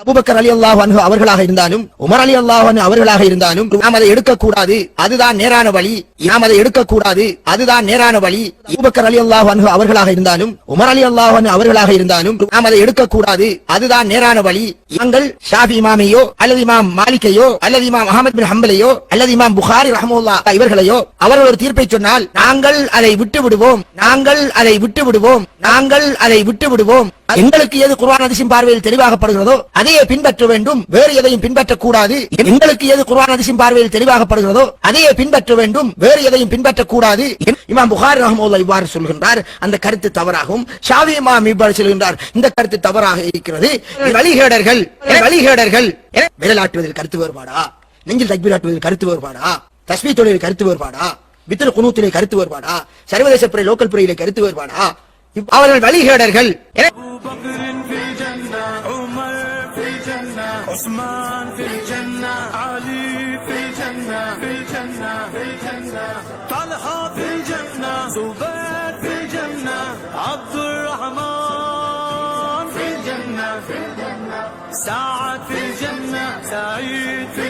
Abu Bakr ரலியல்லாஹு அன்ஹு அவர்களாக இருந்தாலும் உமர் ரலியல்லாஹு அன்ஹு அவர்களாக இருந்தாலும் நாம் அதை எடுக்கக்கூடாது, அதுதான் நேரான வழி. நாம் அதை எடுக்கக்கூடாது, அதுதான் நேரான வழி. அபூபக்கர் ரலியல்லாஹு அன்ஹு அவர்களாக இருந்தாலும் உமர் ரலியல்லாஹு அன்ஹு அவர்களாக இருந்தாலும் நாம் அதை எடுக்கக்கூடாது, அதுதான் நேரான வழி. நாங்கள் ஷாஃபி இமாமையோ அல்லது இமாம் மாலிக்கையோ அல்லது இமாம் அஹ்மத் பின் ஹம்பலையோ அல்லது இமாம் புகாரி ரஹ்மத்துல்லாஹ் இவர்களையோ அவர்கள் ஒரு தீர்ப்பை சொன்னால் நாங்கள் அதை விட்டு விடுவோம், நாங்கள் அதை விட்டு விடுவோம், நாங்கள் அதை விட்டு விடுவோம். எங்களுக்கு எது குர்ஆன் ஹதீஸின் பார்வையில் தெளிவாகப்படுகிறதோ அதையே பின்பற்ற வேண்டும், வேறு எதையும் பின்பற்றக்கூடாது. எங்களுக்கு எது குர்ஆன் ஹதீஸின் பார்வையில் தெளிவாகப்படுகிறதோ அதையே பின்பற்ற வேண்டும், வேறு எதையும் பின்பற்றக்கூடாது. இமாம் புகாரி ரஹ்மத்துல்லாஹ் இவ்வாறு சொல்கின்றார், அந்த கருத்து தவறாகும். ஷாஃபி இமாம் இவ்வாறு சொல்கின்றார், இந்த கருத்து தவறாக இருக்கிறது. வழிகேடர்கள் வழிகேடர்கள் விரலாட்டுவதில் கருத்து வேறுபாடா, நெஞ்சில் தக்பீர் ஆட்டுவதில் கருத்து வேறுபாடா, தஸ்பீஹ் தொழுவதில் கருத்து வேறுபாடா, வித்ர் குனூத்திலே கருத்து வேறுபாடா, சர்வதேச பிறை லோக்கல் பிறையிலே கருத்து வேறுபாடா, அவர்கள் வழிகேடர்கள். سعد في الجنة سعيد في